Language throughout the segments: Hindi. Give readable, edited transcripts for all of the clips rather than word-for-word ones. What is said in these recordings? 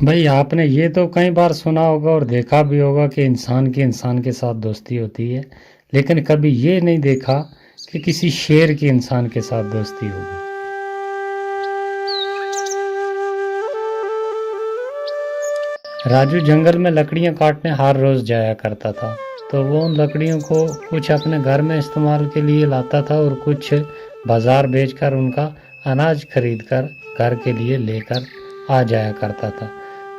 भाई आपने ये तो कई बार सुना होगा और देखा भी होगा कि इंसान की इंसान के साथ दोस्ती होती है, लेकिन कभी ये नहीं देखा कि किसी शेर की इंसान के साथ दोस्ती होगी। राजू जंगल में लकड़ियां काटने हर रोज जाया करता था। तो वो उन लकड़ियों को कुछ अपने घर में इस्तेमाल के लिए लाता था और कुछ बाजार बेचकर उनका अनाज खरीदकर घर के लिए लेकर आ जाया करता था।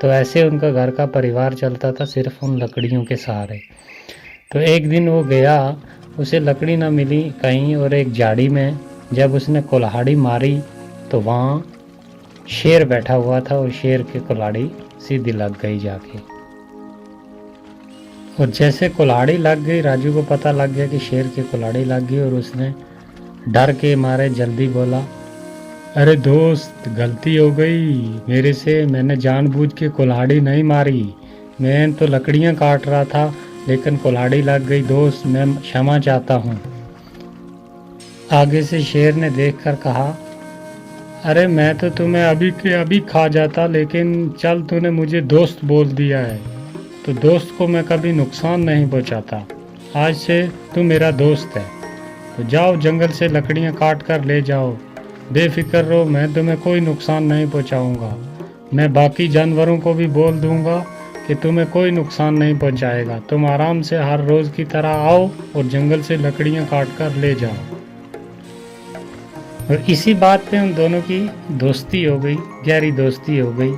तो ऐसे उनका घर का परिवार चलता था सिर्फ उन लकड़ियों के सहारे। तो एक दिन वो गया, उसे लकड़ी ना मिली कहीं, और एक झाड़ी में जब उसने कुल्हाड़ी मारी तो वहाँ शेर बैठा हुआ था और शेर की कुल्हाड़ी सीधी लग गई जाके। और जैसे कुल्हाड़ी लग गई, राजू को पता लग गया कि शेर की कुल्हाड़ी लग गई, और उसने डर के मारे जल्दी बोला, अरे दोस्त, गलती हो गई मेरे से, मैंने जानबूझ के कुल्हाड़ी नहीं मारी, मैं तो लकड़ियां काट रहा था लेकिन कुल्हाड़ी लग गई दोस्त, मैं क्षमा चाहता हूँ। आगे से शेर ने देखकर कहा, अरे मैं तो तुम्हें अभी के अभी खा जाता, लेकिन चल तूने मुझे दोस्त बोल दिया है तो दोस्त को मैं कभी नुकसान नहीं पहुंचाता। आज से तू मेरा दोस्त है, तो जाओ जंगल से लकड़ियां काट कर ले जाओ, बेफिक्र रहो, मैं तुम्हें कोई नुकसान नहीं पहुंचाऊंगा। मैं बाकी जानवरों को भी बोल दूंगा कि तुम्हें कोई नुकसान नहीं पहुंचाएगा। तुम आराम से हर रोज़ की तरह आओ और जंगल से लकड़ियां काट कर ले जाओ। और इसी बात पे उन दोनों की दोस्ती हो गई, गहरी दोस्ती हो गई।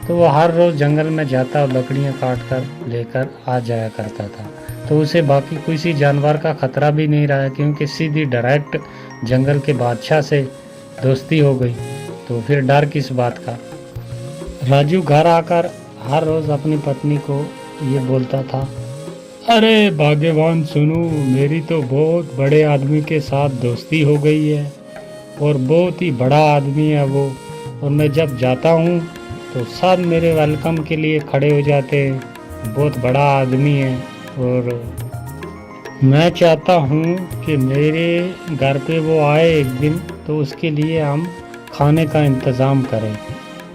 तो वो हर रोज़ जंगल में जाता और लकड़ियां काट कर लेकर आ जाया करता था। तो उसे बाकी किसी जानवर का खतरा भी नहीं रहा, क्योंकि सीधी डायरेक्ट जंगल के बादशाह से दोस्ती हो गई। तो फिर डर किस बात का। राजू घर आकर हर रोज़ अपनी पत्नी को ये बोलता था, अरे भाग्यवान सुनो, मेरी तो बहुत बड़े आदमी के साथ दोस्ती हो गई है और बहुत ही बड़ा आदमी है वो, और मैं जब जाता हूँ तो सब मेरे वेलकम के लिए खड़े हो जाते हैं, बहुत बड़ा आदमी है। और मैं चाहता हूँ कि मेरे घर पे वो आए एक दिन, तो उसके लिए हम खाने का इंतज़ाम करें,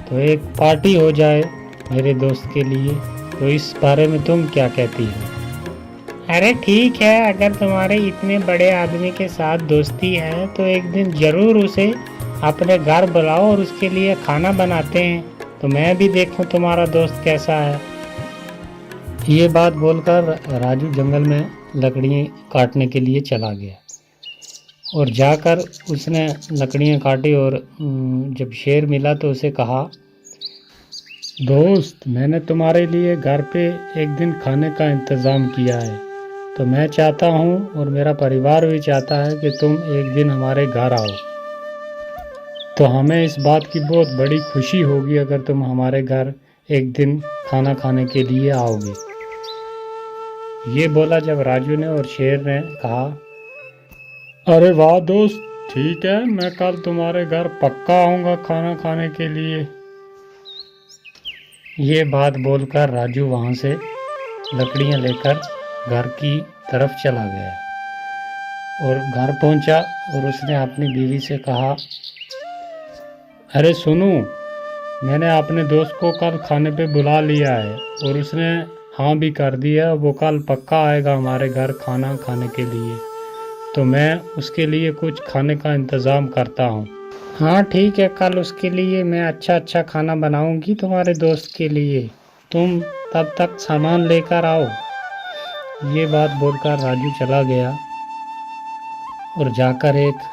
तो एक पार्टी हो जाए मेरे दोस्त के लिए। तो इस बारे में तुम क्या कहती हो? अरे ठीक है, अगर तुम्हारे इतने बड़े आदमी के साथ दोस्ती है तो एक दिन ज़रूर उसे अपने घर बुलाओ और उसके लिए खाना बनाते हैं, तो मैं भी देखूं तुम्हारा दोस्त कैसा है। ये बात बोलकर राजू जंगल में लकड़ियाँ काटने के लिए चला गया और जाकर उसने लकड़ियाँ काटी। और जब शेर मिला तो उसे कहा, दोस्त, मैंने तुम्हारे लिए घर पे एक दिन खाने का इंतज़ाम किया है, तो मैं चाहता हूँ और मेरा परिवार भी चाहता है कि तुम एक दिन हमारे घर आओ। तो हमें इस बात की बहुत बड़ी खुशी होगी अगर तुम हमारे घर एक दिन खाना खाने के लिए आओगे। ये बोला जब राजू ने, और शेर ने कहा, अरे वाह दोस्त, ठीक है, मैं कल तुम्हारे घर पक्का आऊँगा खाना खाने के लिए। ये बात बोलकर राजू वहाँ से लकड़ियाँ लेकर घर की तरफ चला गया और घर पहुँचा और उसने अपनी बीवी से कहा, अरे सुनो, मैंने अपने दोस्त को कल खाने पे बुला लिया है और उसने हाँ भी कर दिया, वो कल पक्का आएगा हमारे घर खाना खाने के लिए, तो मैं उसके लिए कुछ खाने का इंतज़ाम करता हूँ। हाँ ठीक है, कल उसके लिए मैं अच्छा खाना बनाऊंगी तुम्हारे दोस्त के लिए, तुम तब तक सामान लेकर आओ। ये बात बोलकर राजू चला गया और जाकर एक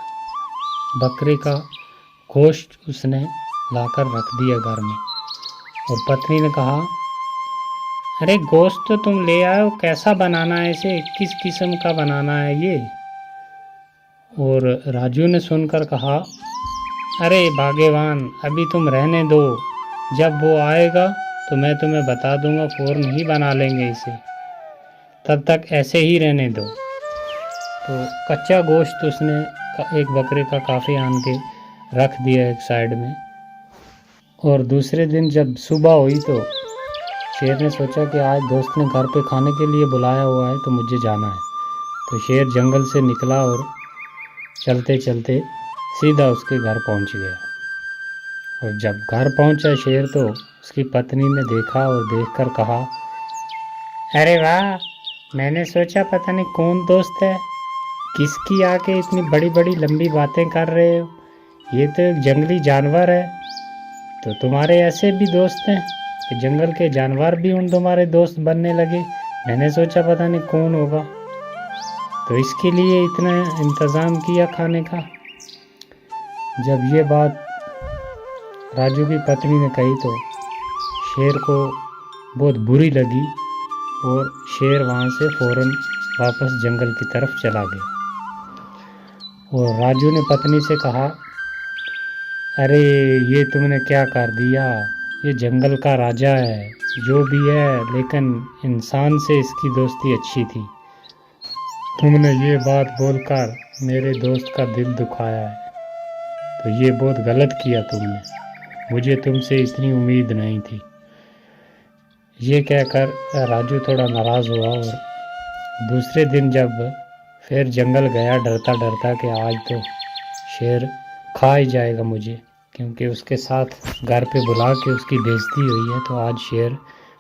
बकरे का गोश्त उसने लाकर रख दिया घर में। और पत्नी ने कहा, अरे गोश्त तो तुम ले आए, कैसा बनाना है इसे, किस किस्म का बनाना है ये? और राजू ने सुनकर कहा, अरे भाग्यवान, अभी तुम रहने दो, जब वो आएगा तो मैं तुम्हें बता दूंगा, फ़ौरन ही बना लेंगे इसे, तब तक ऐसे ही रहने दो। तो कच्चा गोश्त उसने एक बकरे का काफ़ी आन के रख दिया एक साइड में। और दूसरे दिन जब सुबह हुई तो शेर ने सोचा कि आज दोस्त ने घर पे खाने के लिए बुलाया हुआ है तो मुझे जाना है। तो शेर जंगल से निकला और चलते सीधा उसके घर पहुंच गया। और जब घर पहुंचा शेर तो उसकी पत्नी ने देखा और देखकर कहा, अरे वाह, मैंने सोचा पता नहीं कौन दोस्त है, किसकी आके इतनी बड़ी बड़ी लंबी बातें कर रहे हो, ये तो एक जंगली जानवर है। तो तुम्हारे ऐसे भी दोस्त हैं कि जंगल के जानवर भी उन तुम्हारे दोस्त बनने लगे। मैंने सोचा पता नहीं कौन होगा, तो इसके लिए इतना इंतज़ाम किया खाने का। जब ये बात राजू की पत्नी ने कही तो शेर को बहुत बुरी लगी और शेर वहाँ से फ़ौरन वापस जंगल की तरफ चला गया। और राजू ने पत्नी से कहा, अरे ये तुमने क्या कर दिया, ये जंगल का राजा है जो भी है, लेकिन इंसान से इसकी दोस्ती अच्छी थी। तुमने ये बात बोलकर मेरे दोस्त का दिल दुखाया है, तो ये बहुत गलत किया तुमने, मुझे तुमसे इतनी उम्मीद नहीं थी। ये कहकर राजू थोड़ा नाराज़ हुआ और दूसरे दिन जब फिर जंगल गया डरता डरता कि आज तो शेर खा ही जाएगा मुझे, क्योंकि उसके साथ घर पे बुला के उसकी बेइज्जती हुई है, तो आज शेर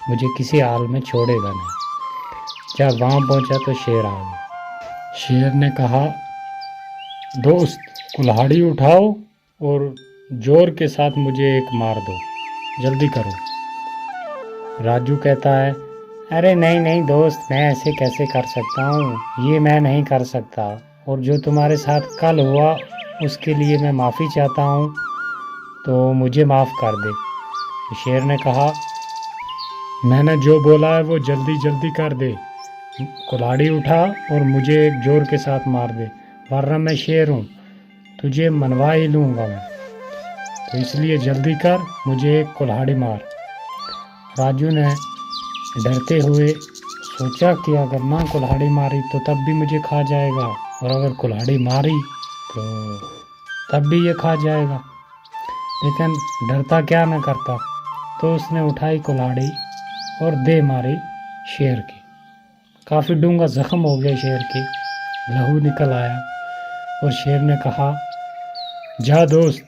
मुझे किसी हाल में छोड़ेगा नहीं। जब वहाँ पहुँचा तो शेर आ गया। शेर ने कहा, दोस्त कुल्हाड़ी उठाओ और जोर के साथ मुझे एक मार दो, जल्दी करो। राजू कहता है, अरे नहीं नहीं दोस्त, मैं ऐसे कैसे कर सकता हूँ, ये मैं नहीं कर सकता, और जो तुम्हारे साथ कल हुआ उसके लिए मैं माफ़ी चाहता हूँ, तो मुझे माफ़ कर दे। तो शेर ने कहा, मैंने जो बोला है वो जल्दी जल्दी कर दे, कुल्हाड़ी उठा और मुझे एक जोर के साथ मार दे, वरना मैं शेर हूँ, तुझे मनवा ही लूँगा मैं, तो इसलिए जल्दी कर, मुझे एक कुल्हाड़ी मार। राजू ने डरते हुए सोचा कि अगर ना कुल्हाड़ी मारी तो तब भी मुझे खा जाएगा, और अगर कुल्हाड़ी मारी तो तब भी ये खा जाएगा, लेकिन डरता क्या न करता। तो उसने उठाई कुल्हाड़ी और दे मारी शेर की। काफ़ी डूंगा ज़ख्म हो गया शेर के, लहू निकल आया, और शेर ने कहा, जा दोस्त,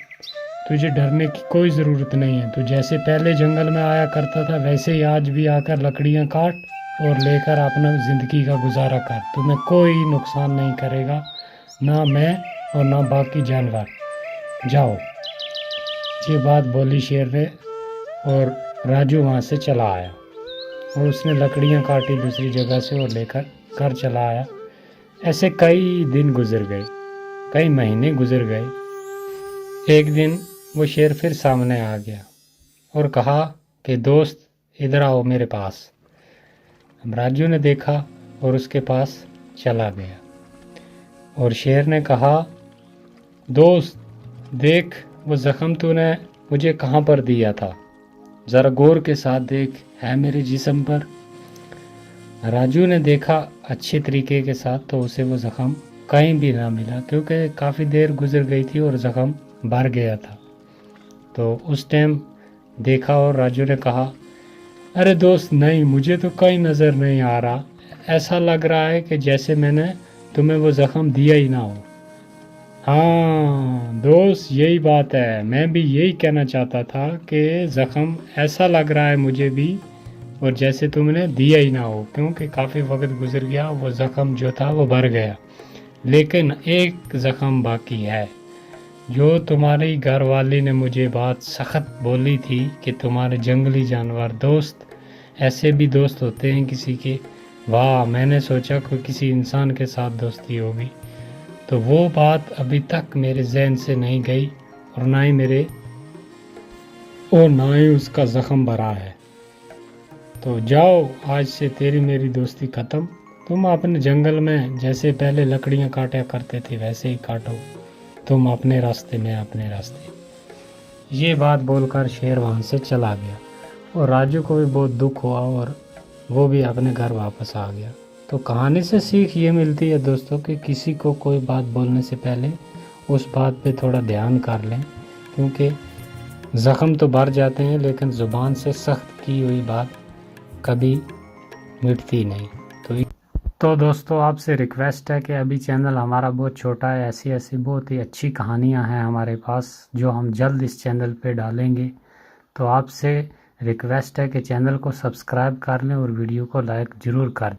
तुझे डरने की कोई ज़रूरत नहीं है, तू जैसे पहले जंगल में आया करता था वैसे ही आज भी आकर लकड़ियाँ काट और लेकर अपना ज़िंदगी का गुजारा कर, तुम्हें कोई नुकसान नहीं करेगा, ना मैं और ना बाकी जानवर, जाओ। ये बात बोली शेर ने, और राजू वहाँ से चला आया और उसने लकड़ियाँ काटी दूसरी जगह से और लेकर घर चला आया। ऐसे कई दिन गुजर गए, कई महीने गुजर गए। एक दिन वो शेर फिर सामने आ गया और कहा कि दोस्त इधर आओ मेरे पास। अब राजू ने देखा और उसके पास चला गया, और शेर ने कहा, दोस्त देख, वो ज़ख्म तूने मुझे कहाँ पर दिया था, ज़रा गौर के साथ देख, है मेरे जिस्म पर। राजू ने देखा अच्छे तरीके के साथ, तो उसे वो ज़ख्म कहीं भी ना मिला, क्योंकि काफ़ी देर गुजर गई थी और ज़ख्म भर गया था। तो उस टाइम देखा और राजू ने कहा, अरे दोस्त नहीं, मुझे तो कहीं नज़र नहीं आ रहा, ऐसा लग रहा है कि जैसे मैंने तुम्हें वो ज़ख्म दिया ही ना हो। हाँ दोस्त, यही बात है, मैं भी यही कहना चाहता था कि ज़ख्म ऐसा लग रहा है मुझे भी, और जैसे तुमने दिया ही ना हो, क्योंकि काफ़ी वक्त गुजर गया, वो ज़ख्म जो था वो भर गया, लेकिन एक ज़ख्म बाकी है। जो तुम्हारी घरवाली ने मुझे बात सख्त बोली थी कि तुम्हारे जंगली जानवर दोस्त, ऐसे भी दोस्त होते हैं किसी के, वाह, मैंने सोचा कोई किसी इंसान के साथ दोस्ती होगी, तो वो बात अभी तक मेरे जहन से नहीं गई, और ना ही उसका ज़ख्म भरा है। तो जाओ, आज से तेरी मेरी दोस्ती ख़त्म, तुम अपने जंगल में जैसे पहले लकड़ियाँ काटा करते थे वैसे ही काटो, तुम अपने रास्ते में अपने रास्ते। ये बात बोलकर शेर वहाँ से चला गया, और राजू को भी बहुत दुख हुआ और वो भी अपने घर वापस आ गया। तो कहानी से सीख ये मिलती है दोस्तों कि किसी को कोई बात बोलने से पहले उस बात पे थोड़ा ध्यान कर लें, क्योंकि ज़ख्म तो भर जाते हैं, लेकिन ज़ुबान से सख्त की हुई बात कभी मिटती नहीं। तो दोस्तों, आपसे रिक्वेस्ट है कि अभी चैनल हमारा बहुत छोटा है, ऐसी ऐसी बहुत ही अच्छी कहानियां हैं हमारे पास जो हम जल्द इस चैनल पे डालेंगे। तो आपसे रिक्वेस्ट है कि चैनल को सब्सक्राइब कर लें और वीडियो को लाइक ज़रूर कर दें।